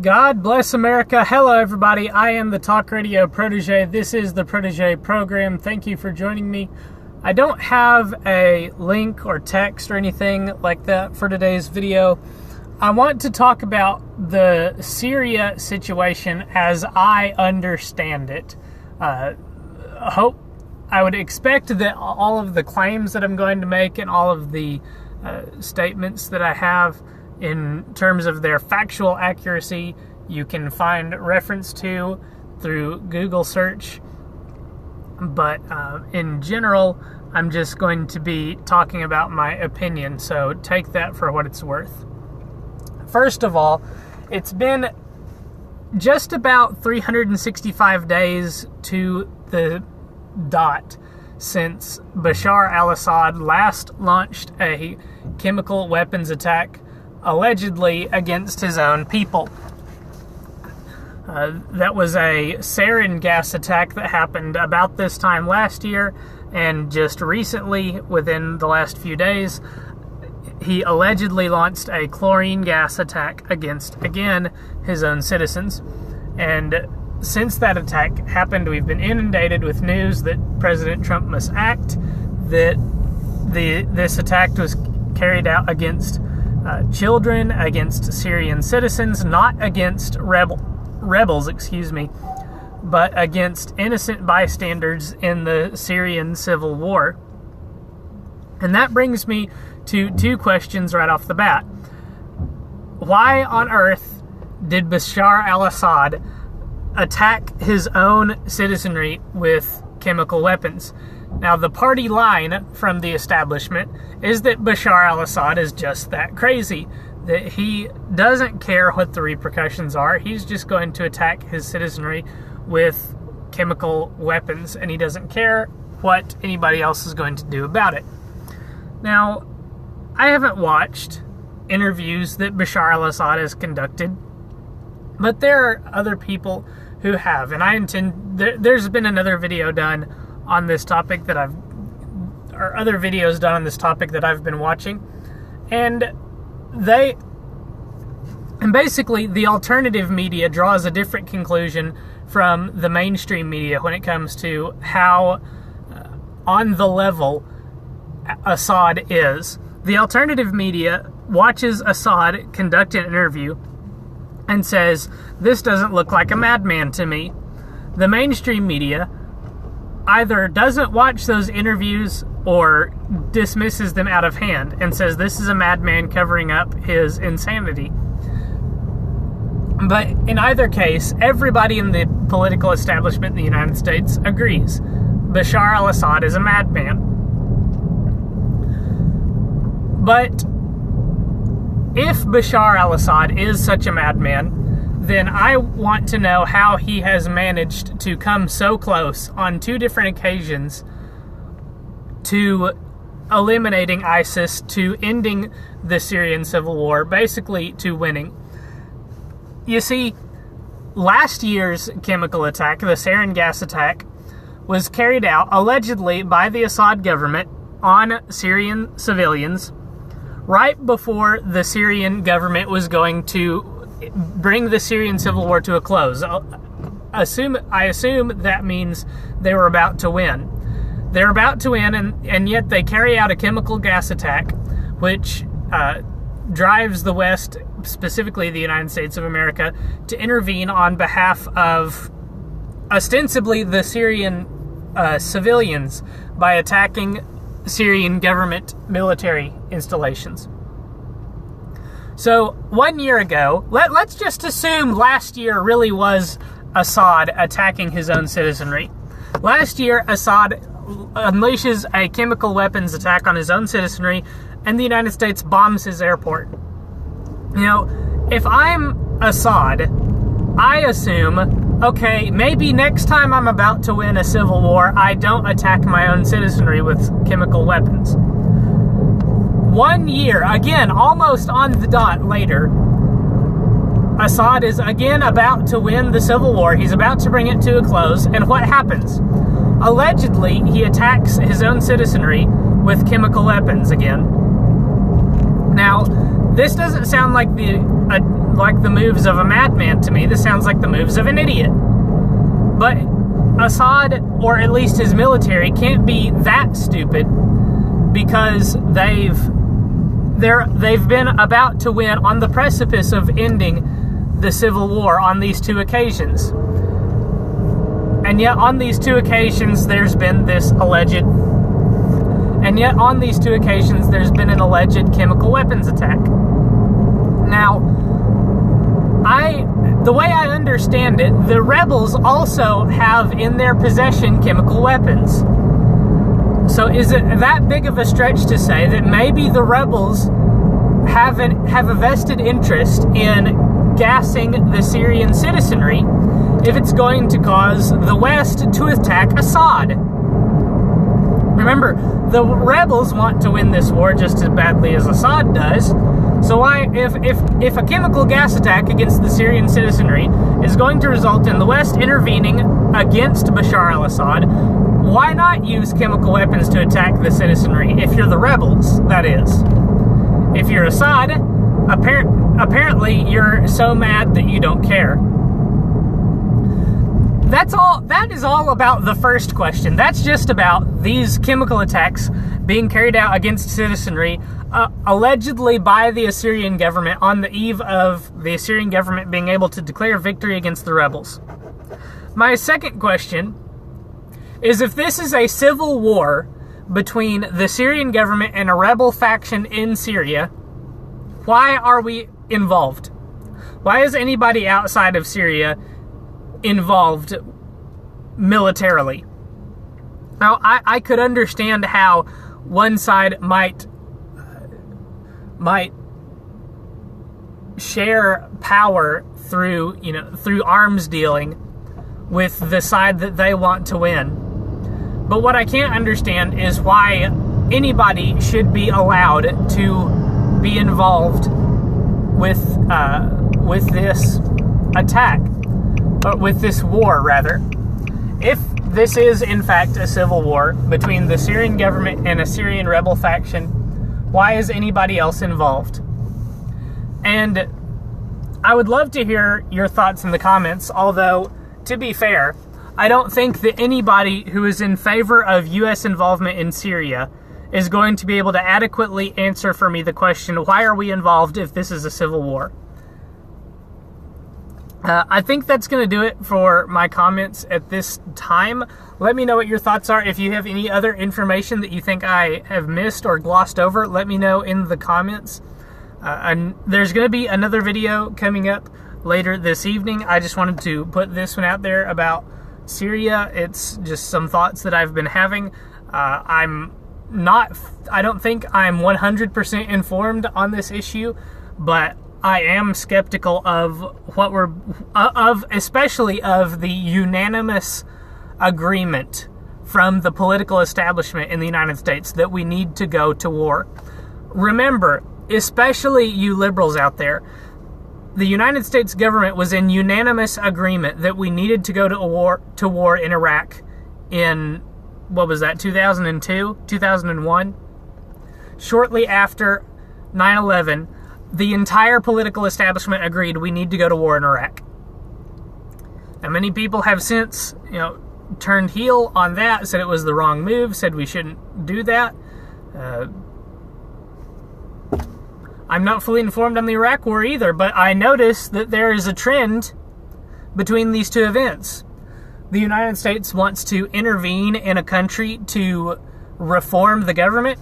God bless America. Hello, everybody. I am the Talk Radio Protege. This is the Protege program. Thank you for joining me. I don't have a link or text or anything like that for today's video. I want to talk about the Syria situation as I understand it. I would expect that all of the claims that I'm going to make and all of the statements that I have in terms of their factual accuracy, you can find reference to through Google search. But in general, I'm just going to be talking about my opinion, so take that for what it's worth. First of all, it's been just about 365 days to the dot since Bashar al-Assad last launched a chemical weapons attack allegedly against his own people. That was a sarin gas attack that happened about this time last year, and just recently, within the last few days, he allegedly launched a chlorine gas attack against, again, his own citizens. And since that attack happened, we've been inundated with news that President Trump must act, that this attack was carried out against children, against Syrian citizens, not against rebels, but against innocent bystanders in the Syrian civil war. And that brings me to two questions right off the bat. Why on earth did Bashar al-Assad attack his own citizenry with chemical weapons? Now, the party line from the establishment is that Bashar al-Assad is just that crazy, that he doesn't care what the repercussions are. He's just going to attack his citizenry with chemical weapons, and he doesn't care what anybody else is going to do about it. Now, I haven't watched interviews that Bashar al-Assad has conducted, but there are other people who have, and there's been another video done on this topic other videos done on this topic that I've been watching, and basically the alternative media draws a different conclusion from the mainstream media when it comes to how on the level Assad is. The alternative media watches Assad conduct an interview and says, "This doesn't look like a madman to me." The mainstream media either doesn't watch those interviews or dismisses them out of hand and says this is a madman covering up his insanity. But in either case, everybody in the political establishment in the United States agrees Bashar al-Assad is a madman. But if Bashar al-Assad is such a madman, then I want to know how he has managed to come so close on two different occasions to eliminating ISIS, to ending the Syrian civil war, basically to winning. You see, last year's chemical attack, the sarin gas attack, was carried out allegedly by the Assad government on Syrian civilians right before the Syrian government was going to bring the Syrian civil war to a close. I assume that means they were about to win. They're about to win, and yet they carry out a chemical gas attack, which drives the West, specifically the United States of America, to intervene on behalf of ostensibly the Syrian civilians by attacking Syrian government military installations. So 1 year ago, let's just assume last year really was Assad attacking his own citizenry. Last year, Assad unleashes a chemical weapons attack on his own citizenry, and the United States bombs his airport. You know, if I'm Assad, I assume, okay, maybe next time I'm about to win a civil war, I don't attack my own citizenry with chemical weapons. 1 year, again, almost on the dot later, Assad is again about to win the civil war. He's about to bring it to a close, and what happens? Allegedly, he attacks his own citizenry with chemical weapons again. Now, this doesn't sound like like the moves of a madman to me. This sounds like the moves of an idiot. But Assad, or at least his military, can't be that stupid, because they've been about to win, on the precipice of ending the civil war on these two occasions. And yet on these two occasions there's been an alleged chemical weapons attack. Now, the way I understand it, the rebels also have in their possession chemical weapons. So is it that big of a stretch to say that maybe the rebels have a vested interest in gassing the Syrian citizenry if it's going to cause the West to attack Assad? Remember, the rebels want to win this war just as badly as Assad does. So why, if a chemical gas attack against the Syrian citizenry is going to result in the West intervening against Bashar al-Assad, why not use chemical weapons to attack the citizenry? If you're the rebels, that is. If you're Assad, apparently you're so mad that you don't care. That is all about the first question. That's just about these chemical attacks being carried out against citizenry, allegedly by the Assyrian government, on the eve of the Assyrian government being able to declare victory against the rebels. My second question is, if this is a civil war between the Syrian government and a rebel faction in Syria, why are we involved? Why is anybody outside of Syria involved militarily? Now, I could understand how one side might share power through arms dealing with the side that they want to win. But what I can't understand is why anybody should be allowed to be involved with this attack, or with this war, rather. If this is in fact a civil war between the Syrian government and a Syrian rebel faction, why is anybody else involved? And I would love to hear your thoughts in the comments, although, to be fair, I don't think that anybody who is in favor of U.S. involvement in Syria is going to be able to adequately answer for me the question, why are we involved if this is a civil war? I think that's going to do it for my comments at this time. Let me know what your thoughts are. If you have any other information that you think I have missed or glossed over, let me know in the comments. And there's going to be another video coming up later this evening. I just wanted to put this one out there about Syria. It's just some thoughts that I've been having. I don't think I'm 100% informed on this issue, but I am skeptical of especially of the unanimous agreement from the political establishment in the United States that we need to go to war. Remember, especially you liberals out there, the United States government was in unanimous agreement that we needed to go to war in Iraq in, what was that, 2002, 2001? Shortly after 9/11, the entire political establishment agreed we need to go to war in Iraq. Now, many people have since, turned heel on that, said it was the wrong move, said we shouldn't do that. I'm not fully informed on the Iraq War either, but I noticed that there is a trend between these two events. The United States wants to intervene in a country to reform the government,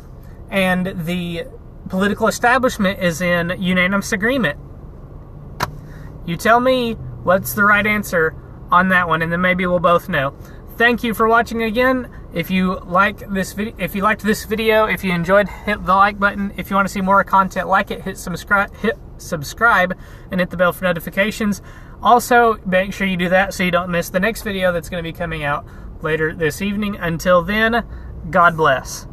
and the political establishment is in unanimous agreement. You tell me what's the right answer on that one, and then maybe we'll both know. Thank you for watching again. If you liked this video, if you enjoyed, hit the like button. If you want to see more content like it, hit subscribe and hit the bell for notifications. Also, make sure you do that so you don't miss the next video that's going to be coming out later this evening. Until then, God bless.